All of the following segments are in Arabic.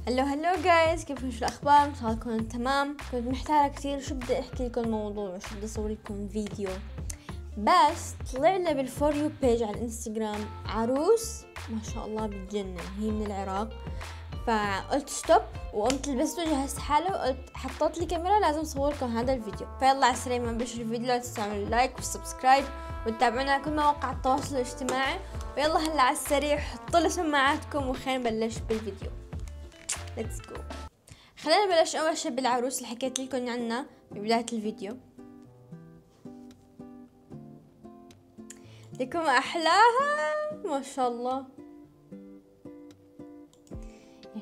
هلو جايز، كيفكم؟ شو الاخبار؟ ان شاء الله تكونوا تمام. كنت محتارة كثير شو بدي احكي لكم موضوع، شو بدي اصور لكم فيديو، بس طلع لي بالفور يو بيج على الانستغرام عروس ما شاء الله بتجنن، هي من العراق. فقلت ستوب وقمت لبست وجهزت حالي وقلت حطيت لي كاميرا لازم اصور لكم هذا الفيديو. فيلا على السريع ما نبلش الفيديو، لا تنسوا تعملوا لايك والسبسكرايب وتتابعونا على كل مواقع التواصل الاجتماعي. ويلا هلا على السريع حطوا لي سماعاتكم وخلينا نبلش بالفيديو. ليتس جو. خلينا نبلش اول شي بالعروس اللي حكيت لكم عنها ببداية الفيديو. لكم احلاها ما شاء الله.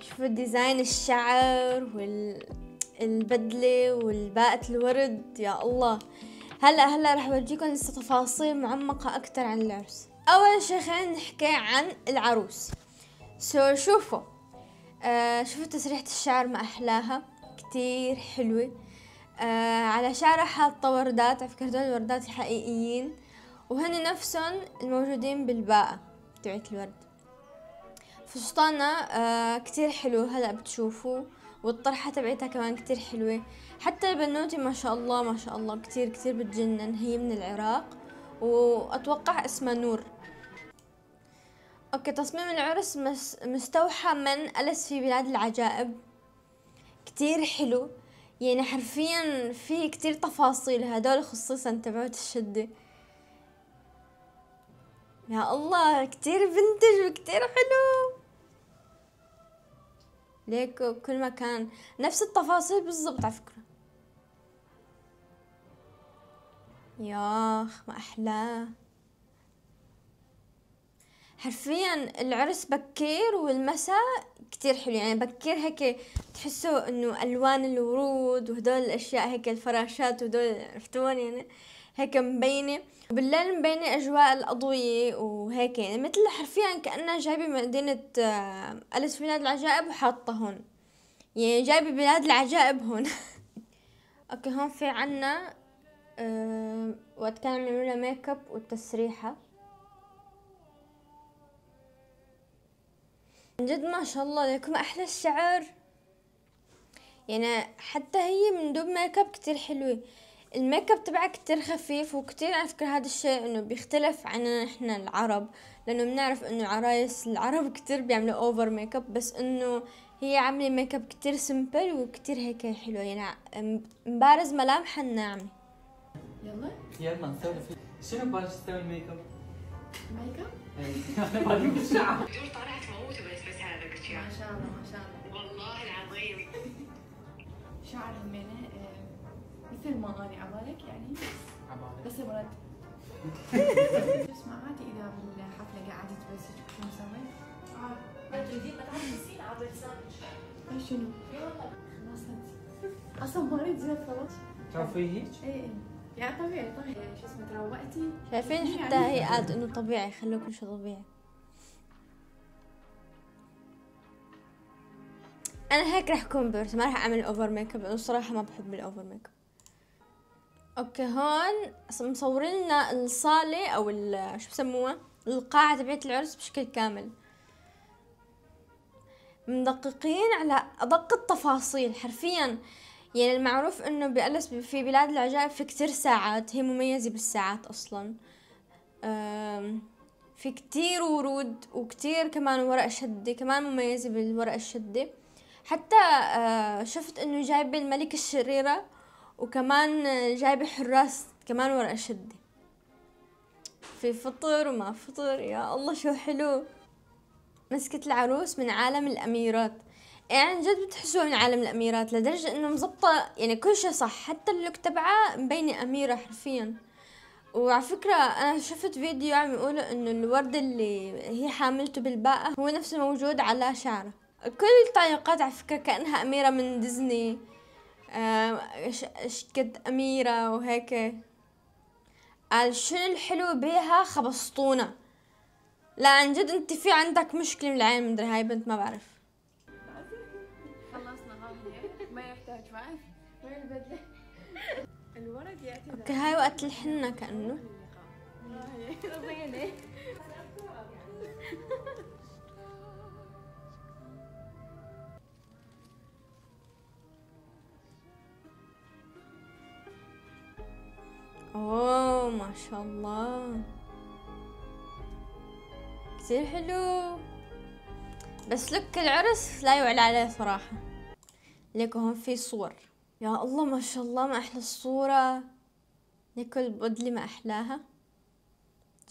شوفوا ديزاين الشعر والبدلة والباقة الورد، يا الله. هلا رح اورجيكم لسه تفاصيل معمقة اكتر عن العرس. اول شي خلينا نحكي عن العروس. شوفوا شوفوا تسريحة الشعر ما احلاها، كتير حلوة. على شعرها حاطة وردات، على فكرة هدول الوردات الحقيقيين وهن نفسهم الموجودين بالباقة تبعت الورد. فستانها كتير حلو هلا بتشوفوا، والطرحة تبعتها كمان كتير حلوة. حتى البنوتي ما شاء الله ما شاء الله كتير بتجنن، هي من العراق واتوقع اسمها نور. اوكي، تصميم العرس مستوحى من أليس في بلاد العجائب، كتير حلو. يعني حرفيا في كتير تفاصيل، هدول خصوصا تبعت الشدة، يا الله كتير فينتج وكتير حلو. ليك كل مكان نفس التفاصيل بالضبط على فكرة. ياخ ما أحلاه، حرفيا العرس بكير والمساء كتير حلو. يعني بكير هيك تحسوا انه الوان الورود وهدول الاشياء هيك الفراشات وهدول، عرفتون يعني هيك مبينة، وبالليل مبينة اجواء الاضوية وهيك، يعني مثل حرفيا كأنها جايبة مدينة أليس في بلاد العجائب وحاطة هون، يعني جايبة بلاد العجائب هون. اوكي، هون في عنا وقت كانوا يعملوا لها ميك اب والتسريحة، من جد ما شاء الله لكم احلى الشعر. يعني حتى هي من دوب ميك اب كتير حلوة، الميك اب تبعها كتير خفيف وكتير. على فكرة هذا الشيء انه بيختلف عننا نحن العرب، لانه بنعرف انه عرايس العرب كتير بيعملوا اوفر ميك اب، بس انه هي عاملة ميك اب كتير سمبل وكتير هيك حلو، يعني مبارز ملامحها الناعمة. يلا نسوي شنو ببالك تسوي ميك اب؟ ميك اب؟ انا بالي بالشعر. دول طلعت موته بس على ذاك الشعر. ما شاء الله ما شاء الله والله العظيم. شعر همينة مثل ما اني عبالك يعني، بس برد. سمعاتي اذا بالحفلة قعدت بس شو نسوي؟ ما تريدين ما تعرفي نسينا عبر لسانك. شنو؟ خلاص اصلا ما اريد زين خلاص. تعرفي هيك؟ ايه يعني طبيعي شو اسمه تروقتي. شايفين حتى هي قالت انه طبيعي، خلوا كل شيء طبيعي. انا هيك رح اكون بيرس، ما رح اعمل اوفر ميك اب لانه الصراحه ما بحب الاوفر ميك اب. اوكي، هون مصورين لنا الصاله او شو بسموها، القاعه تبعت العرس بشكل كامل، مدققين على ادق التفاصيل حرفيا. يعني المعروف انه بأليس في بلاد العجائب في كتير ساعات، هي مميزة بالساعات اصلا. في كتير ورود وكتير كمان ورق شدة، كمان مميزة بالورق الشدة. حتى شفت انه جايبة الملكة الشريرة وكمان جايبة حراس كمان ورق شدة. في فطر وما فطر، يا الله شو حلو. مسكت العروس من عالم الاميرات، يعني عن جد بتحسوها من عالم الاميرات، لدرجة انه مزبطة يعني كل شي صح، حتى اللوك تبعها مبينة اميرة حرفيا. وعلى فكرة انا شفت فيديو عم يقولوا انه الورد اللي هي حاملته بالباقة هو نفسه موجود على شعرها. كل التعليقات على فكرة كأنها اميرة من ديزني، شكد اميرة وهيك. قال شنو الحلو بيها خبصتونا. لا عن جد انت في عندك مشكلة من العين، مدري هاي بنت ما بعرف. خلصنا هاي ما يحتاج بعد. وين البدلة؟ الورق ياتي. اوكي، هاي وقت الحنة كأنه. رضيني. اوه ما شاء الله، كتير حلو. بس لك العرس لا يعلى عليه صراحة. ليكو هون في صور، يا الله ما شاء الله ما احلى الصورة. ليكو البدلة ما احلاها،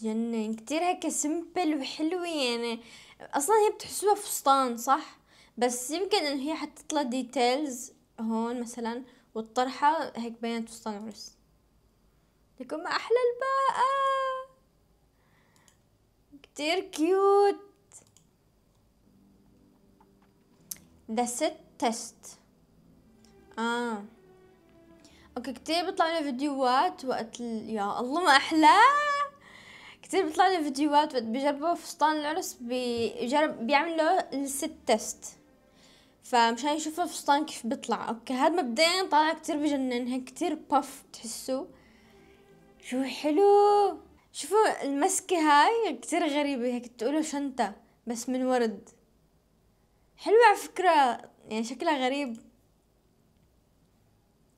جنن. كتير هيك سمبل وحلوة يعني. اصلا هي بتحسوها فستان صح، بس يمكن انه هي حطت لها ديتيلز هون مثلا، والطرحة هيك بينت فستان عرس. ليكو ما احلى الباقة، كتير كيوت. ده ست تيست. اوكي، كتير بيطلع لي فيديوهات وقت يا الله ما احلاه. كتير بيطلع لي فيديوهات وقت بيجربوا فستان العرس، بيعملوا الست تيست، فمشان يشوفوا الفستان كيف بيطلع. اوكي هذا مبدئيا طالع كتير بجنن، هيك كتير باف تحسوا شو حلو. شوفوا المسكة هاي كتير غريبة، هيك تقولوا شنطة بس من ورد. حلوة على فكرة، يعني شكلها غريب.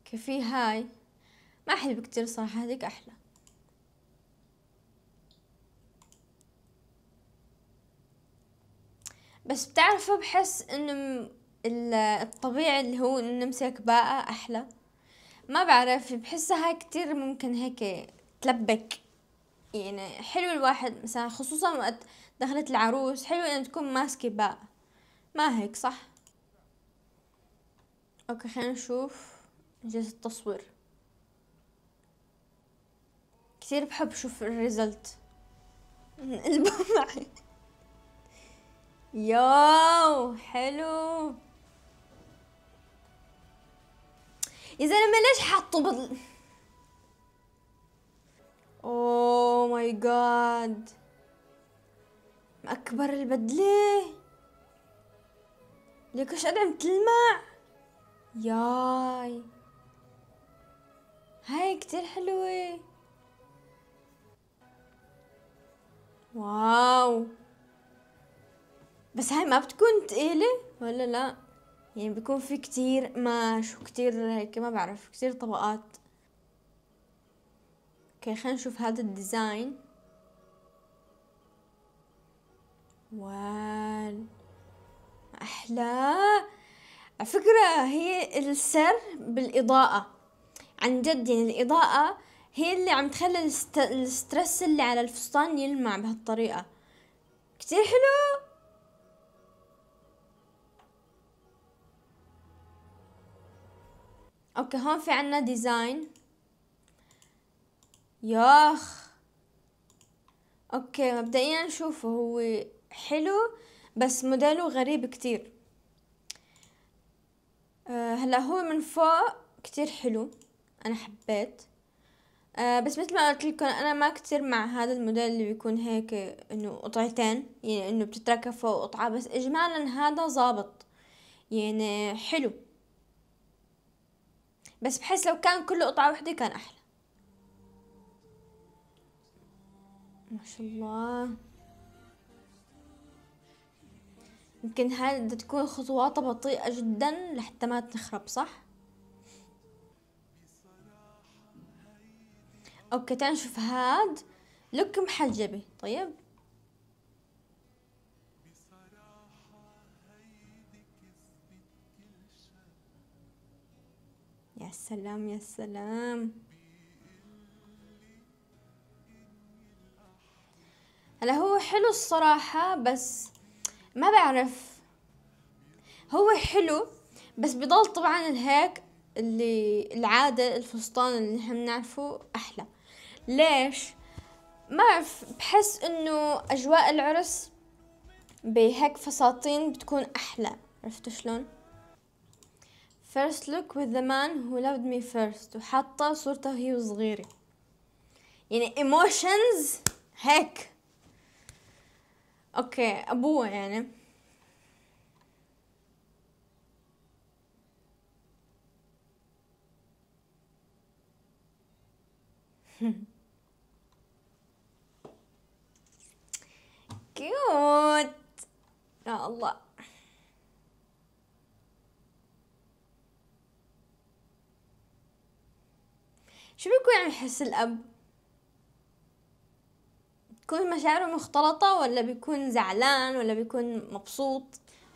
كفي هاي ما حلو كتير صراحة، هذيك أحلى. بس بتعرفوا بحس إنه الطبيعي اللي هو نمسك باقة أحلى. ما بعرف، بحسها هاي كتير ممكن هيك تلبك. يعني حلو الواحد مثلا خصوصا وقت دخلت العروس، حلو إن تكون ماسكة باقة، ما هيك صح؟ اوكي خلينا نشوف جلسة التصوير. كثير بحب شوف الريزلت. البوم معي. ياو حلو يا زلمة، ليش حطوا اوه ماي جاد، اكبر البدلة. ليكوش قد تلمع. ياي هاي كتير حلوة. واو، بس هاي ما بتكون تقيلة ولا لا؟ يعني بيكون في كتير قماش وكتير هيك ما بعرف، كتير طبقات. اوكي خلينا نشوف هذا الديزاين. وال احلاه. على فكرة هي السر بالإضاءة، عن جد يعني الإضاءة هي اللي عم تخلي السترس اللي على الفستان يلمع بهالطريقة. كتير حلو. اوكي هون في عنا ديزاين. ياخ اوكي مبدئيا نشوفه هو حلو، بس موديله غريب كتير. هلا هو من فوق كتير حلو، انا حبيت. بس مثل ما قلت لكم انا ما كتير مع هذا الموديل اللي بيكون هيك انه قطعتين، يعني انه بتتركب فوق قطعة. بس اجمالا هذا ظابط يعني حلو، بس بحس لو كان كله قطعة واحدة كان احلى. ما شاء الله. يمكن هاي بدها تكون خطواتها بطيئة جدا لحتى ما تنخرب صح. اوكي تعال نشوف هاد لوك محجبة. طيب يا سلام يا سلام. هلا هو حلو الصراحة، بس ما بعرف، هو حلو بس بضل طبعا الهيك اللي العادة الفستان اللي نحن بنعرفه احلى. ليش؟ ما بعرف، بحس انه اجواء العرس بهيك فساتين بتكون احلى. عرفتوا شلون؟ first look with the man who loved me first، وحاطة صورته وهي صغيرة، يعني emotions هيك. اوكي ابوه يعني. كيوت يا الله. شو بيكون عم يحس الأب؟ بتكون مشاعره مختلطة ولا بيكون زعلان ولا بيكون مبسوط؟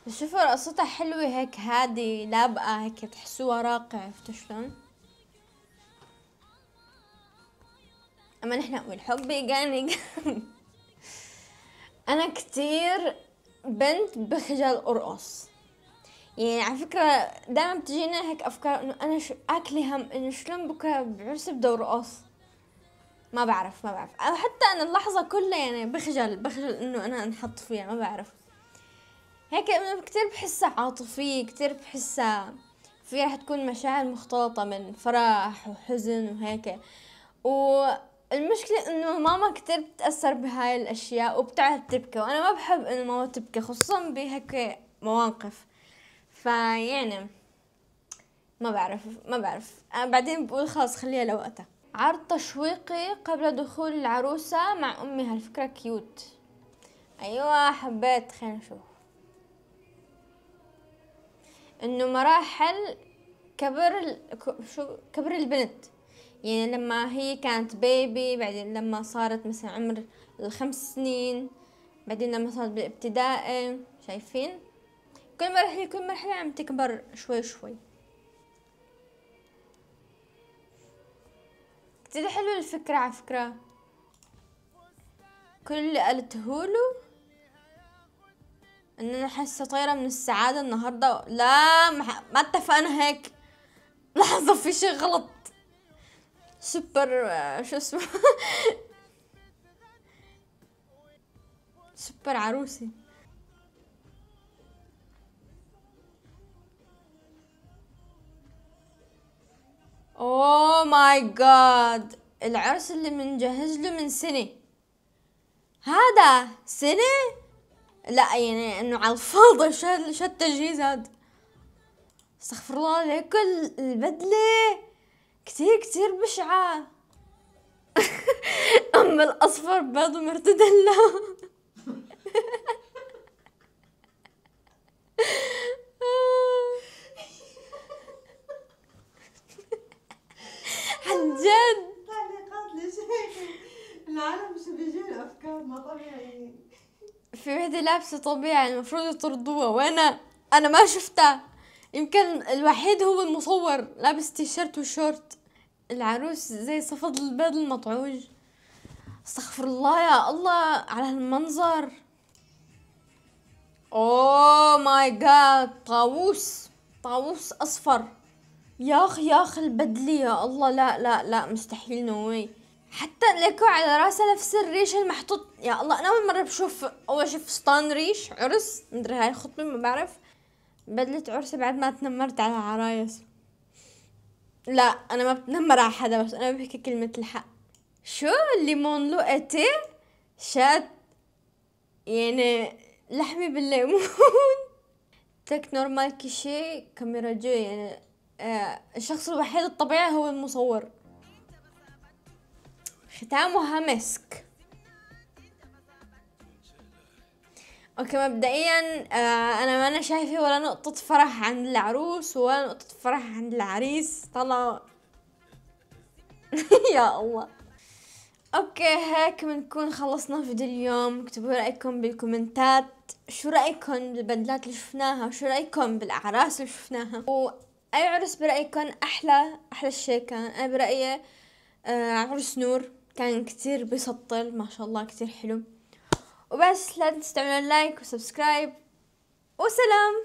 شوفوا رقصتها حلوة هيك، هادي لابقة هيك، بتحسوها راقع. عرفتوا شلون؟ اما نحن نقول حبي جاني. انا كتير بنت بخجل ارقص. يعني على فكرة دائما بتجينا هيك افكار انه انا شو اكلي هم انه شلون بكره بعرس بدي ارقص. ما بعرف او حتى انا اللحظة كلها يعني بخجل انه انا انحط فيها. ما بعرف هيك انه كتير بحسها عاطفية، كتير بحسها في رح تكون مشاعر مختلطة من فرح وحزن وهيك. والمشكلة انه ماما كتير بتتأثر بهاي الاشياء وبتعرف تبكي، وانا ما بحب انه ماما تبكي خصوصا بهيك مواقف. فيعني ما بعرف انا بعدين بقول خلاص خليها لوقتها. عرض تشويقي قبل دخول العروسة مع امي، هالفكرة كيوت. ايوه حبيت. خلينا نشوف انه مراحل كبر البنت. يعني لما هي كانت بيبي، بعدين لما صارت مثلا عمر 5 سنين، بعدين لما صارت بالابتدائي. شايفين كل مرحلة عم تكبر شوي شوي. كتير حلو الفكرة على فكرة. كل اللي قلته له ان انا حاسة طايرة من السعادة النهاردة. لا ما اتفقنا هيك. لحظة في شي غلط. سوبر شو اسمه. سوبر عروسي. اوه ماي جاد، العرس اللي منجهز له من سنة. هذا سنة؟ لا يعني انه على الفاضي. شو التجهيز هذا؟ استغفر الله. ليك البدلة كتير بشعة. اما الاصفر بيض مرتدلة. عن جد تعليقات ليش هيك؟ العالم شو بيجينا افكار ما طبيعيين. في وحدة لابسة طبيعي المفروض يطردوها، وانا ما شفتها. يمكن الوحيد هو المصور لابس تيشيرت وشورت. العروس زي صفد البيض المطعوج. استغفر الله يا الله على هالمنظر. اوه ماي جاد، طاووس اصفر. يا اخي البدلة يا الله. لا مستحيل نوي. حتى ليكو على راسها نفس الريش المحطوط. يا الله انا اول مرة بشوف فستان ريش عرس. مدري هاي الخطبة ما بعرف. بدلة عرسي بعد ما تنمرت على العرايس. لا انا ما بتنمر على حدا، بس انا بحكي كلمة الحق. شو الليمون لقتي شات يعني لحمي بالليمون. تك نورمال كيشي كاميرا جو. يعني الشخص الوحيد الطبيعي هو المصور. ختامها مسك. اوكي مبدئيا انا ما شايفه ولا نقطة فرح عند العروس ولا نقطة فرح عند العريس. طلع. يا الله. اوكي هيك بنكون خلصنا فيديو اليوم. اكتبوا رأيكم بالكومنتات. شو رأيكم بالبدلات اللي شفناها، وشو رأيكم بالأعراس اللي شفناها، وأي عرس برأيكم أحلى شي كان. أنا برأيي عرس نور كان كتير بيسطل ما شاء الله، كتير حلو. وبس لا تنسوا تعملوا لايك وسبسكرايب وسلام.